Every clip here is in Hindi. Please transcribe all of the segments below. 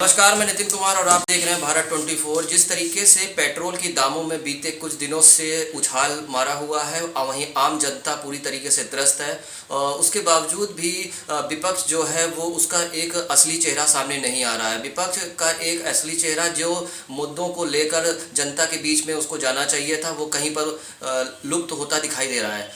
नमस्कार, मैं नितिन कुमार और आप देख रहे हैं भारत 24। जिस तरीके से पेट्रोल की दामों में बीते कुछ दिनों से उछाल मारा हुआ है और वहीं आम जनता पूरी तरीके से त्रस्त है, उसके बावजूद भी विपक्ष जो है वो उसका एक असली चेहरा सामने नहीं आ रहा है। विपक्ष का एक असली चेहरा जो मुद्दों को लेकर जनता के बीच में उसको जाना चाहिए था, वो कहीं पर लुप्त होता दिखाई दे रहा है।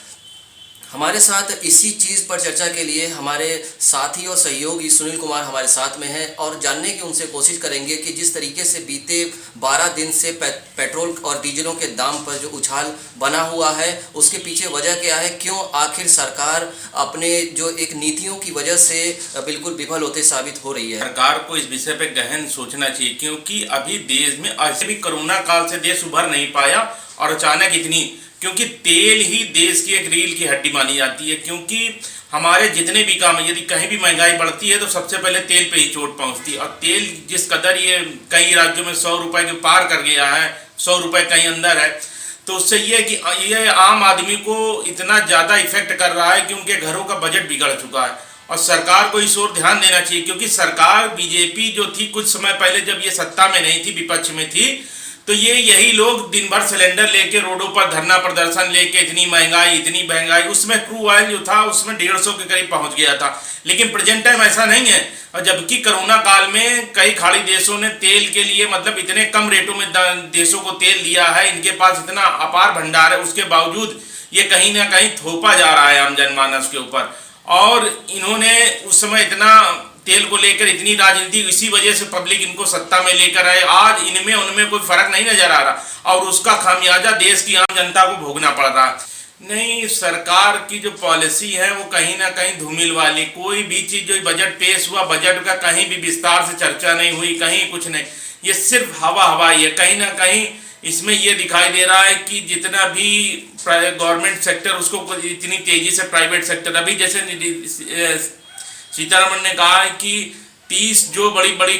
हमारे साथ इसी चीज़ पर चर्चा के लिए हमारे साथी और सहयोगी सुनील कुमार हमारे साथ में हैं और जानने की उनसे कोशिश करेंगे कि जिस तरीके से बीते 12 दिन से पेट्रोल और डीजलों के दाम पर जो उछाल बना हुआ है, उसके पीछे वजह क्या है, क्यों आखिर सरकार अपने जो एक नीतियों की वजह से बिल्कुल विफल होते साबित हो रही है। सरकार को इस विषय पे गहन सोचना चाहिए, क्योंकि अभी देश में ऐसे भी कोरोना काल से देश उभर नहीं पाया और अचानक इतनी, क्योंकि तेल ही देश की एक रीढ़ की हड्डी मानी जाती है। क्योंकि हमारे जितने भी काम है, यदि कहीं भी महंगाई बढ़ती है तो सबसे पहले तेल पे ही चोट पहुंचती है। और तेल जिस कदर ये कई राज्यों में 100 रुपए के पार कर गया है, 100 रुपए कहीं अंदर है, तो उससे ये है कि ये आम आदमी को इतना ज़्यादा इफेक्ट कर रहा है कि उनके घरों का बजट बिगड़ चुका है। और सरकार को इस ओर ध्यान देना चाहिए, क्योंकि सरकार बीजेपी जो थी कुछ समय पहले जब ये सत्ता में नहीं थी, विपक्ष में थी, तो ये यही लोग दिन भर सिलेंडर लेके रोडों पर धरना प्रदर्शन लेके इतनी महंगाई, उसमें क्रूड ऑयल जो था उसमें 150 के करीब पहुंच गया था। लेकिन प्रेजेंट टाइम ऐसा नहीं है। और जबकि कोरोना काल में कई खाड़ी देशों ने तेल के लिए मतलब इतने कम रेटों में देशों को तेल दिया है, इनके पास इतना अपार भंडार है, उसके बावजूद ये कहीं ना कहीं थोपा जा रहा है आम जनमानस के ऊपर। और इन्होंने उस समय इतना तेल को लेकर इतनी राजनीति, इसी वजह से पब्लिक इनको सत्ता में लेकर आए। आज इनमें उनमें कोई फर्क नहीं नजर आ रहा और उसका खामियाजा देश की आम जनता को भोगना पड़ रहा है। नहीं, सरकार की जो पॉलिसी है वो कहीं ना कहीं धूमिल वाली, कोई भी चीज जो बजट पेश हुआ, बजट का कहीं भी विस्तार से चर्चा नहीं हुई, कहीं कुछ नहीं, ये सिर्फ हवा ही है। कहीं ना कहीं इसमें ये दिखाई दे रहा है कि जितना भी गवर्नमेंट सेक्टर उसको इतनी तेजी से प्राइवेट सेक्टर, अभी जैसे सीतारमण ने कहा है कि 30 जो बड़ी बड़ी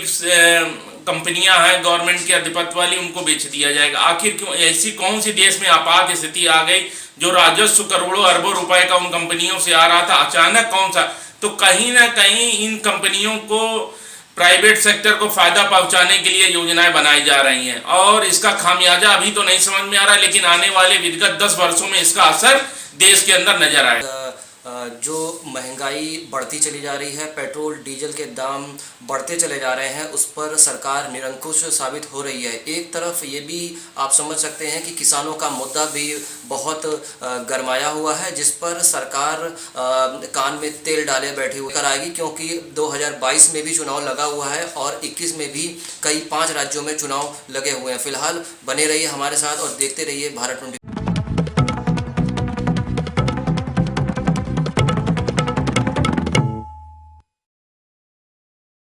कंपनियां हैं गवर्नमेंट के अधिपत्य वाली, उनको बेच दिया जाएगा। आखिर क्यों? ऐसी कौन सी देश में आपात स्थिति आ गई जो राजस्व करोड़ों अरबों रुपए का उन कंपनियों से आ रहा था, अचानक कौन सा? तो कहीं ना कहीं इन कंपनियों को, प्राइवेट सेक्टर को फायदा पहुंचाने के लिए योजनाएं बनाई जा रही हैं और इसका खामियाजा अभी तो नहीं समझ में आ रहा, लेकिन आने वाले विगत 10 वर्षों में इसका असर देश के अंदर नजर आएगा। जो महंगाई बढ़ती चली जा रही है, पेट्रोल डीजल के दाम बढ़ते चले जा रहे हैं, उस पर सरकार निरंकुश साबित हो रही है। एक तरफ ये भी आप समझ सकते हैं कि किसानों का मुद्दा भी बहुत गरमाया हुआ है, जिस पर सरकार कान में तेल डाले बैठी हुई कराएगी, क्योंकि 2022 में भी चुनाव लगा हुआ है और 21 में भी कई 5 राज्यों में चुनाव लगे हुए हैं। फिलहाल बने रहिए हमारे साथ और देखते रहिए भारत 24।